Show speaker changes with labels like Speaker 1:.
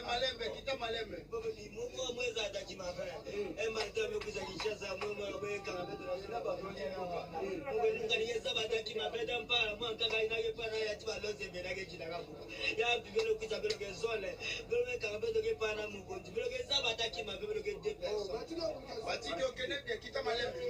Speaker 1: Malembe, kita malembe. Mungu mweza atakimava. Mata mekuzalisha za Mungu abeka na babonya na. Mungu ngaliza batakimava dampara mwanga kainage pana ya tibaloze benage chidagabu. Ya bibelo kuzabelo kezole. Belo kakabeto ke pana Mungu. Belo kezaba batakimava belo ke depeso. Batiki okene kita malembe.